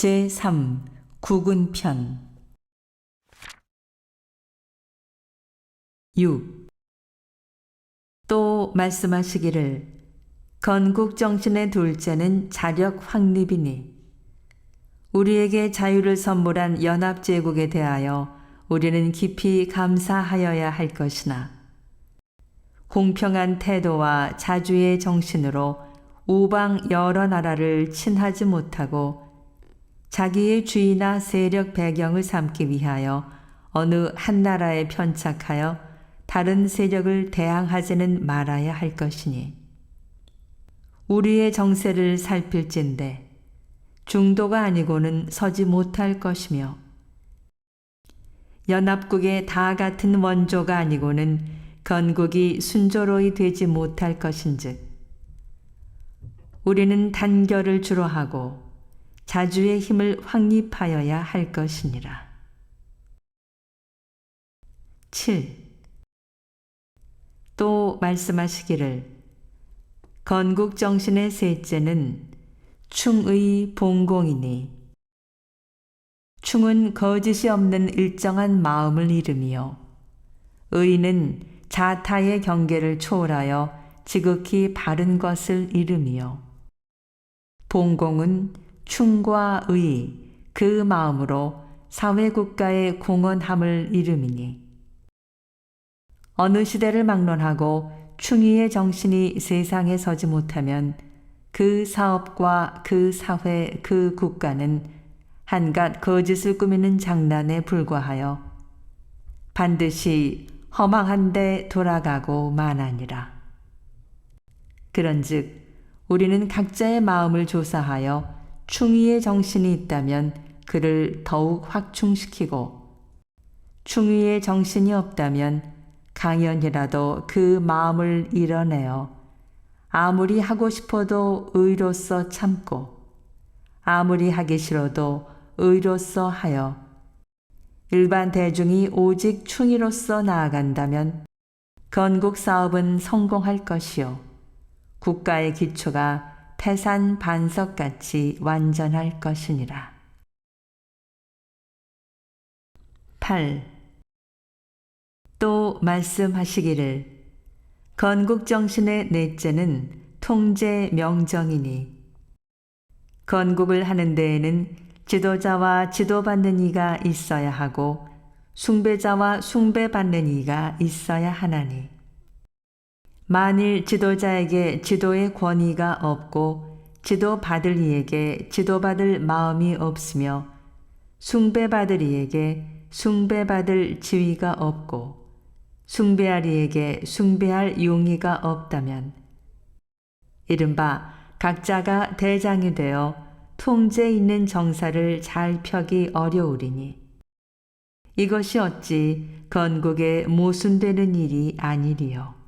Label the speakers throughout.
Speaker 1: 제3 구군편 6. 또 말씀하시기를 건국정신의 둘째는 자력 확립이니 우리에게 자유를 선물한 연합제국에 대하여 우리는 깊이 감사하여야 할 것이나 공평한 태도와 자주의 정신으로 우방 여러 나라를 친하지 못하고 자기의 주의나 세력 배경을 삼기 위하여 어느 한 나라에 편착하여 다른 세력을 대항하지는 말아야 할 것이니 우리의 정세를 살필진대 중도가 아니고는 서지 못할 것이며 연합국의 다 같은 원조가 아니고는 건국이 순조로이 되지 못할 것인즉 우리는 단결을 주로 하고 자주의 힘을 확립하여야 할 것이니라. 7. 또 말씀하시기를 건국정신의 셋째는 충의 봉공이니 충은 거짓이 없는 일정한 마음을 이름이요 의는 자타의 경계를 초월하여 지극히 바른 것을 이름이요 봉공은 충과 의, 그 마음으로 사회국가의 공헌함을 이름이니 어느 시대를 막론하고 충의의 정신이 세상에 서지 못하면 그 사업과 그 사회, 그 국가는 한갓 거짓을 꾸미는 장난에 불과하여 반드시 허망한 데 돌아가고 마나니라. 그런즉 우리는 각자의 마음을 조사하여 충의의 정신이 있다면 그를 더욱 확충시키고 충의의 정신이 없다면 강연이라도 그 마음을 이뤄내어 아무리 하고 싶어도 의로서 참고 아무리 하기 싫어도 의로서 하여 일반 대중이 오직 충의로서 나아간다면 건국 사업은 성공할 것이요 국가의 기초가 태산 반석같이 완전할 것이니라. 8. 또 말씀하시기를 건국정신의 넷째는 통제 명정이니 건국을 하는 데에는 지도자와 지도받는 이가 있어야 하고 숭배자와 숭배받는 이가 있어야 하나니 만일 지도자에게 지도의 권위가 없고 지도받을 이에게 지도받을 마음이 없으며 숭배받을 이에게 숭배받을 지위가 없고 숭배할 이에게 숭배할 용의가 없다면 이른바 각자가 대장이 되어 통제 있는 정사를 잘 펴기 어려우리니 이것이 어찌 건국에 모순되는 일이 아니리요.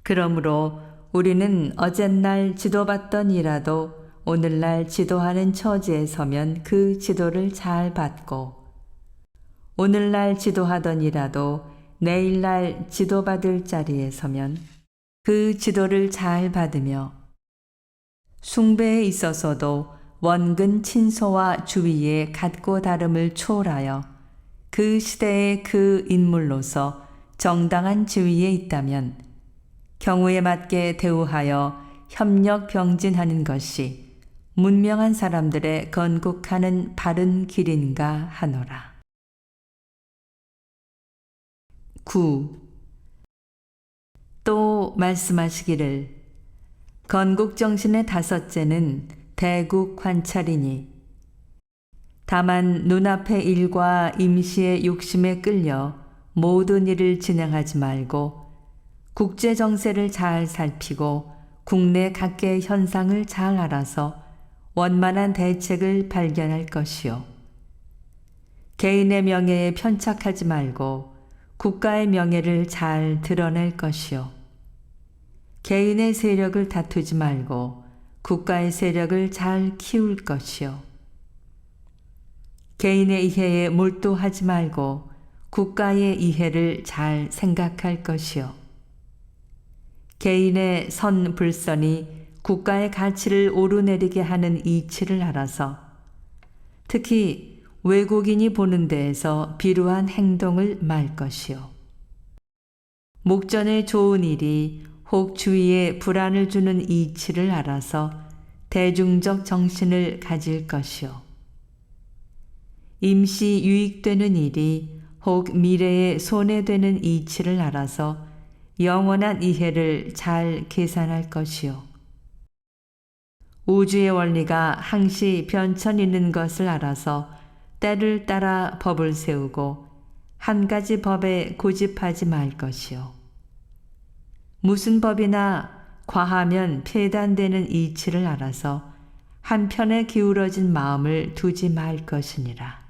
Speaker 1: 그러므로 우리는 어젯날 지도받던 이라도 오늘날 지도하는 처지에 서면 그 지도를 잘 받고 오늘날 지도하던 이라도 내일날 지도받을 자리에 서면 그 지도를 잘 받으며 숭배에 있어서도 원근 친소와 주위의 같고 다름을 초월하여 그 시대의 그 인물로서 정당한 지위에 있다면 경우에 맞게 대우하여 협력 병진하는 것이 문명한 사람들의 건국하는 바른 길인가 하노라. 9. 또 말씀하시기를 건국정신의 다섯째는 대국 관찰이니 다만 눈앞의 일과 임시의 욕심에 끌려 모든 일을 진행하지 말고 국제 정세를 잘 살피고 국내 각계의 현상을 잘 알아서 원만한 대책을 발견할 것이요 개인의 명예에 편착하지 말고 국가의 명예를 잘 드러낼 것이요 개인의 세력을 다투지 말고 국가의 세력을 잘 키울 것이요 개인의 이해에 몰두하지 말고 국가의 이해를 잘 생각할 것이요 개인의 선 불선이 국가의 가치를 오르내리게 하는 이치를 알아서 특히 외국인이 보는 데에서 비루한 행동을 말 것이요. 목전에 좋은 일이 혹 주위에 불안을 주는 이치를 알아서 대중적 정신을 가질 것이요. 임시 유익되는 일이 혹 미래에 손해되는 이치를 알아서 영원한 이해를 잘 계산할 것이요. 우주의 원리가 항시 변천 있는 것을 알아서 때를 따라 법을 세우고 한 가지 법에 고집하지 말 것이요. 무슨 법이나 과하면 폐단되는 이치를 알아서 한편에 기울어진 마음을 두지 말 것이니라.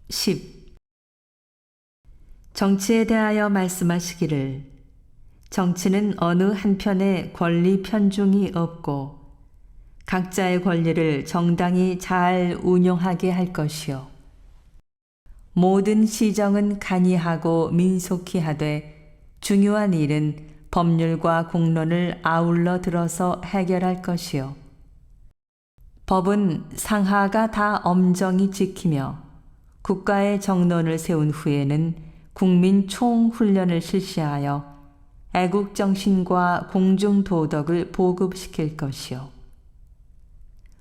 Speaker 1: 10. 정치에 대하여 말씀하시기를 정치는 어느 한편에 권리 편중이 없고 각자의 권리를 정당히 잘 운용하게 할 것이요. 모든 시정은 간이하고 민속히 하되 중요한 일은 법률과 공론을 아울러 들어서 해결할 것이요. 법은 상하가 다 엄정히 지키며 국가의 정론을 세운 후에는 국민 총훈련을 실시하여 애국정신과 공중도덕을 보급시킬 것이요.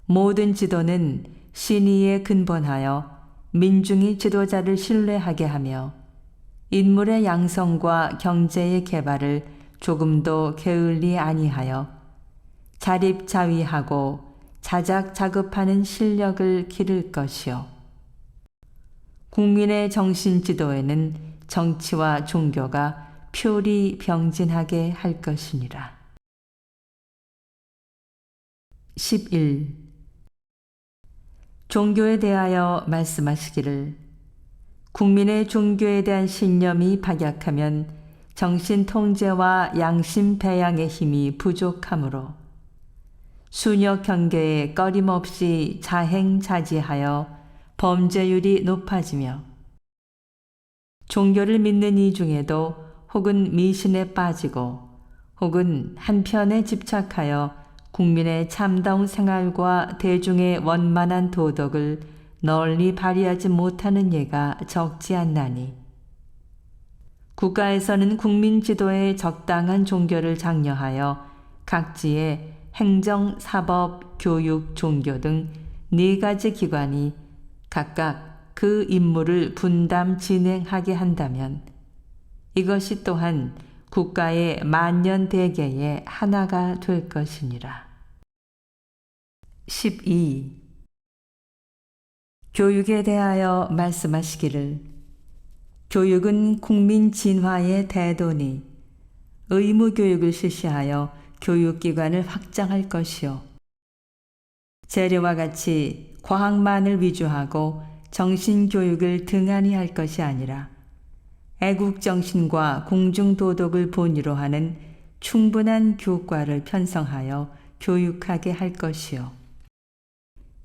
Speaker 1: 모든 지도는 신의에 근본하여 민중이 지도자를 신뢰하게 하며 인물의 양성과 경제의 개발을 조금도 게을리 아니하여 자립자위하고 자작자급하는 실력을 기를 것이요. 국민의 정신 지도에는 정치와 종교가 표리 병진하게 할 것이니라. 11. 종교에 대하여 말씀하시기를 국민의 종교에 대한 신념이 박약하면 정신 통제와 양심 배양의 힘이 부족하므로 순역 경계에 꺼림없이 자행자지하여 범죄율이 높아지며 종교를 믿는 이 중에도 혹은 미신에 빠지고 혹은 한편에 집착하여 국민의 참다운 생활과 대중의 원만한 도덕을 널리 발휘하지 못하는 예가 적지 않나니 국가에서는 국민 지도에 적당한 종교를 장려하여 각지의 행정, 사법, 교육, 종교 등 4가지 기관이 각각 그 임무를 분담 진행하게 한다면 이것이 또한 국가의 만년대계의 하나가 될 것이니라. 12. 교육에 대하여 말씀하시기를 교육은 국민 진화의 대도니 의무교육을 실시하여 교육기관을 확장할 것이요. 재료와 같이 과학만을 위주하고 정신교육을 등한히 할 것이 아니라 애국정신과 공중도덕을 본의로 하는 충분한 교과를 편성하여 교육하게 할 것이요.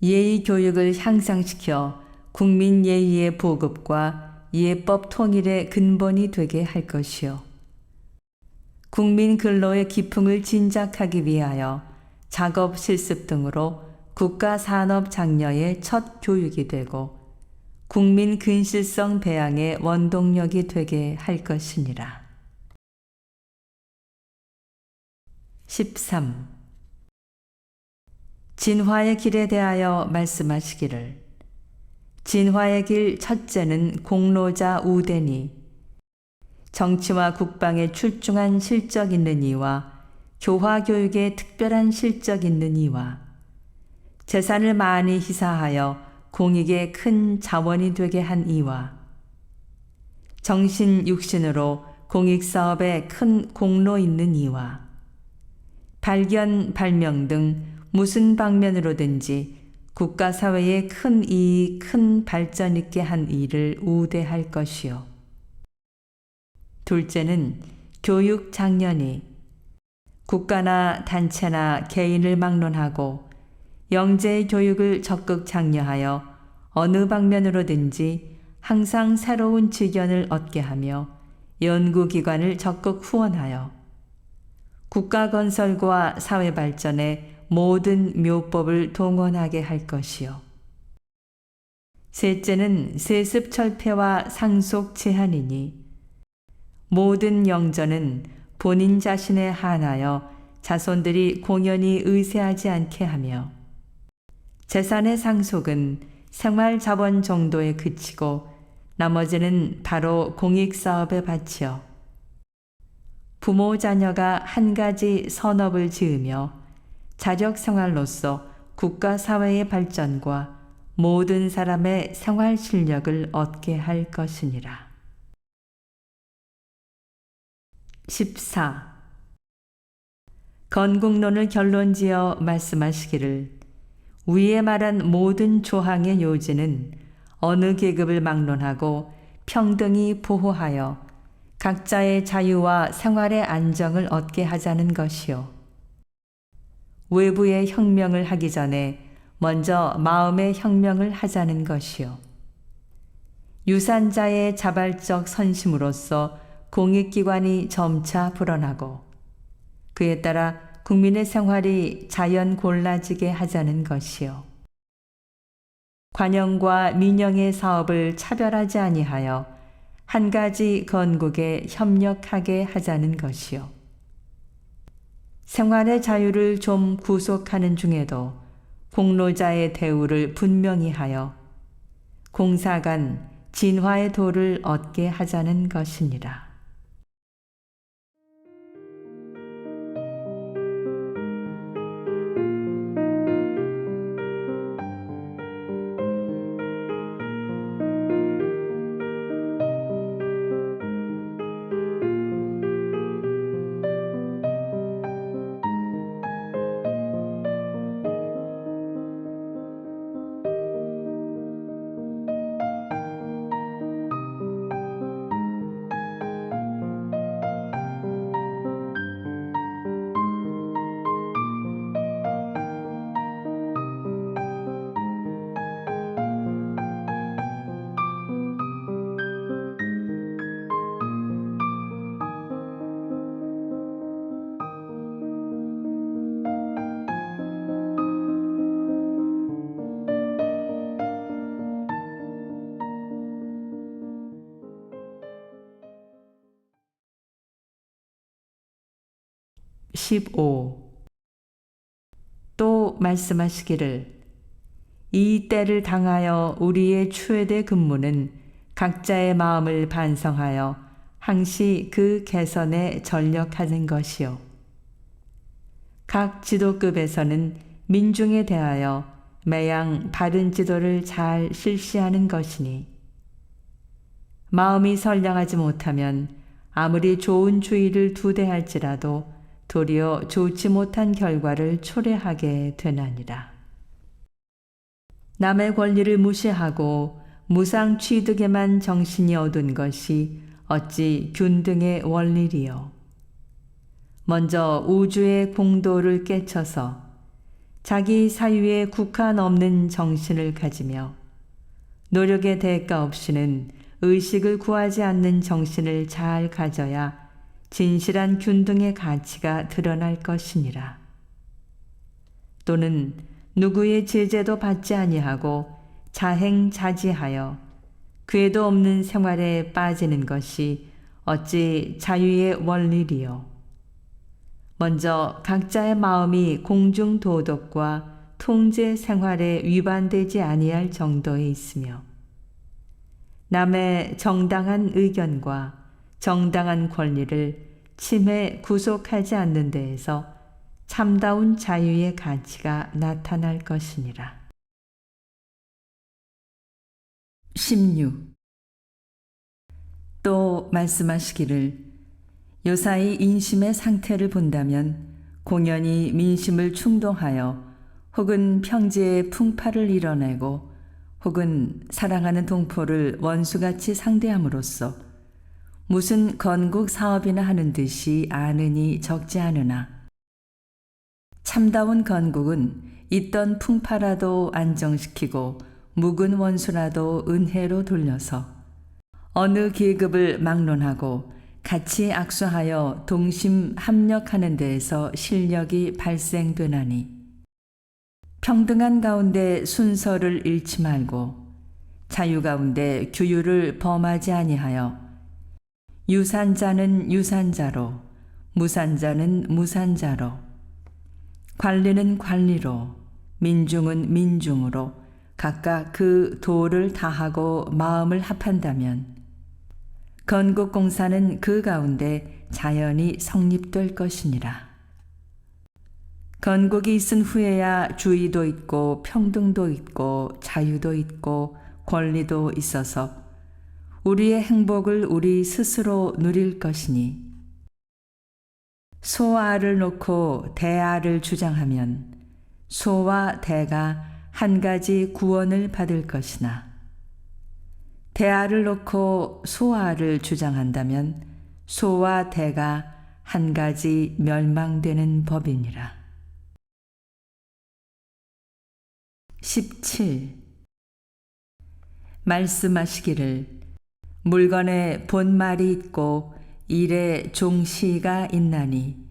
Speaker 1: 예의교육을 향상시켜 국민 예의의 보급과 예법 통일의 근본이 되게 할 것이요. 국민 근로의 기풍을 진작하기 위하여 작업 실습 등으로 국가 산업 장려의 첫 교육이 되고 국민 근실성 배양의 원동력이 되게 할 것이니라. 13. 진화의 길에 대하여 말씀하시기를 진화의 길 첫째는 공로자 우대니 정치와 국방에 출중한 실적 있는 이와 교화 교육에 특별한 실적 있는 이와 재산을 많이 희사하여 공익에 큰 자원이 되게 한 이와 정신 육신으로 공익사업에 큰 공로 있는 이와 발견 발명 등 무슨 방면으로든지 국가 사회에 큰 이익, 큰 발전 있게 한 이를 우대할 것이요. 둘째는 교육 장년이 국가나 단체나 개인을 막론하고 영재의 교육을 적극 장려하여 어느 방면으로든지 항상 새로운 지견을 얻게 하며 연구기관을 적극 후원하여 국가 건설과 사회 발전에 모든 묘법을 동원하게 할 것이요. 셋째는 세습철폐와 상속 제한이니 모든 영전은 본인 자신에 한하여 자손들이 공연히 의세하지 않게 하며 재산의 상속은 생활자원 정도에 그치고 나머지는 바로 공익사업에 바치어 부모 자녀가 한 가지 선업을 지으며 자력생활로서 국가사회의 발전과 모든 사람의 생활 실력을 얻게 할 것이니라. 14. 건국론을 결론지어 말씀하시기를 위에 말한 모든 조항의 요지는 어느 계급을 막론하고 평등히 보호하여 각자의 자유와 생활의 안정을 얻게 하자는 것이요. 외부의 혁명을 하기 전에 먼저 마음의 혁명을 하자는 것이요. 유산자의 자발적 선심으로써 공익기관이 점차 불어나고 그에 따라 국민의 생활이 자연 골라지게 하자는 것이요. 관영과 민영의 사업을 차별하지 아니하여 한 가지 건국에 협력하게 하자는 것이요. 생활의 자유를 좀 구속하는 중에도 공로자의 대우를 분명히 하여 공사간 진화의 도를 얻게 하자는 것이니라. 15. 또 말씀하시기를 이 때를 당하여 우리의 최대 근무는 각자의 마음을 반성하여 항시 그 개선에 전력하는 것이요. 각 지도급에서는 민중에 대하여 매양 바른 지도를 잘 실시하는 것이니 마음이 선량하지 못하면 아무리 좋은 주의를 두대할지라도 도리어 좋지 못한 결과를 초래하게 되나니라. 남의 권리를 무시하고 무상 취득에만 정신이 어둔 것이 어찌 균등의 원리리요. 먼저 우주의 공도를 깨쳐서 자기 사유에 국한 없는 정신을 가지며 노력의 대가 없이는 의식을 구하지 않는 정신을 잘 가져야 진실한 균등의 가치가 드러날 것이니라. 또는 누구의 제재도 받지 아니하고 자행자지하여 궤도 없는 생활에 빠지는 것이 어찌 자유의 원리리요. 먼저 각자의 마음이 공중도덕과 통제 생활에 위반되지 아니할 정도에 있으며 남의 정당한 의견과 정당한 권리를 침해 구속하지 않는 데에서 참다운 자유의 가치가 나타날 것이니라. 16. 또 말씀하시기를 요사이 인심의 상태를 본다면 공연히 민심을 충동하여 혹은 평지에 풍파를 이뤄내고 혹은 사랑하는 동포를 원수같이 상대함으로써 무슨 건국 사업이나 하는 듯이 아는이 적지 않으나 참다운 건국은 있던 풍파라도 안정시키고 묵은 원수라도 은혜로 돌려서 어느 계급을 막론하고 같이 악수하여 동심 합력하는 데에서 실력이 발생되나니 평등한 가운데 순서를 잃지 말고 자유 가운데 규율을 범하지 아니하여 유산자는 유산자로 무산자는 무산자로 관리는 관리로 민중은 민중으로 각각 그 도를 다하고 마음을 합한다면 건국공사는 그 가운데 자연히 성립될 것이니라. 건국이 있은 후에야 주의도 있고 평등도 있고 자유도 있고 권리도 있어서 우리의 행복을 우리 스스로 누릴 것이니 소아를 놓고 대아를 주장하면 소와 대가 한 가지 구원을 받을 것이나 대아를 놓고 소아를 주장한다면 소와 대가 한 가지 멸망되는 법이니라. 17. 말씀하시기를 물건에 본말이 있고 일에 종시가 있나니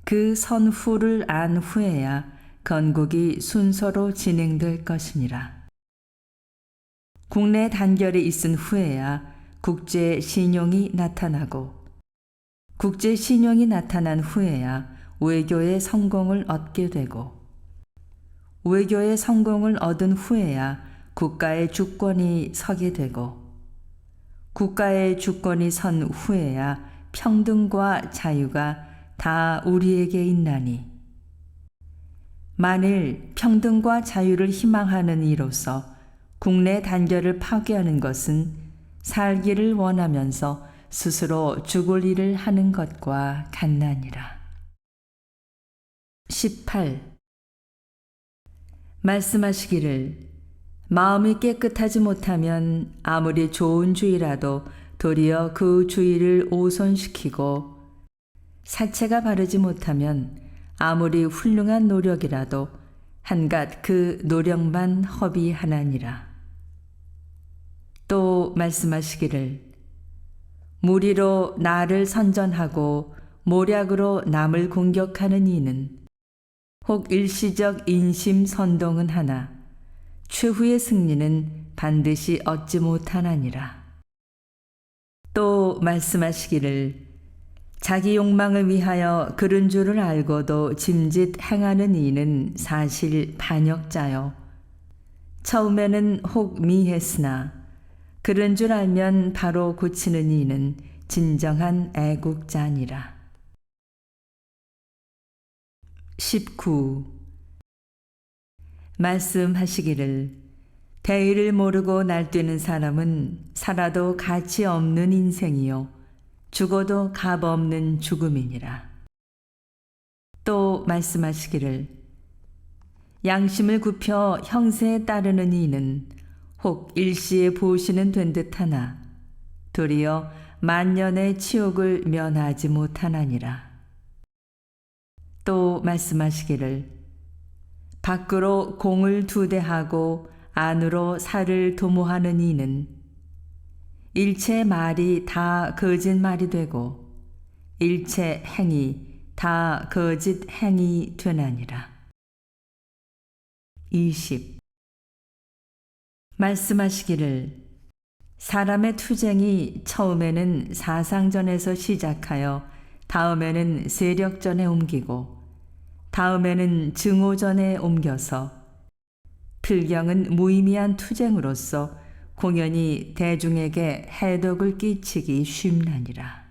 Speaker 1: 그 선후를 안 후에야 건국이 순서로 진행될 것이니라. 국내 단결이 있은 후에야 국제 신용이 나타나고 국제 신용이 나타난 후에야 외교의 성공을 얻게 되고 외교의 성공을 얻은 후에야 국가의 주권이 서게 되고 국가의 주권이 선 후에야 평등과 자유가 다 우리에게 있나니 만일 평등과 자유를 희망하는 이로서 국내 단결을 파괴하는 것은 살기를 원하면서 스스로 죽을 일을 하는 것과 같나니라. 18. 말씀하시기를 마음이 깨끗하지 못하면 아무리 좋은 주의라도 도리어 그 주의를 오손시키고 사체가 바르지 못하면 아무리 훌륭한 노력이라도 한갓 그 노력만 허비하나니라. 또 말씀하시기를 무리로 나를 선전하고 모략으로 남을 공격하는 이는 혹 일시적 인심 선동은 하나 최후의 승리는 반드시 얻지 못하나니라. 또 말씀하시기를 자기 욕망을 위하여 그런 줄을 알고도 짐짓 행하는 이는 사실 반역자요. 처음에는 혹 미했으나 그런 줄 알면 바로 고치는 이는 진정한 애국자니라. 19. 말씀하시기를 대의를 모르고 날뛰는 사람은 살아도 가치 없는 인생이요 죽어도 값 없는 죽음이니라. 또 말씀하시기를 양심을 굽혀 형세에 따르는 이는 혹 일시의 보시는 된 듯하나 도리어 만년의 치욕을 면하지 못하나니라. 또 말씀하시기를 밖으로 공을 2대 하고 안으로 살을 도모하는 이는 일체 말이 다 거짓말이 되고 일체 행이 다 거짓 행이 되나니라. 20. 말씀하시기를 사람의 투쟁이 처음에는 사상전에서 시작하여 다음에는 세력전에 옮기고 다음에는 증오전에 옮겨서 필경은 무의미한 투쟁으로서 공연히 대중에게 해독을 끼치기 쉽나니라.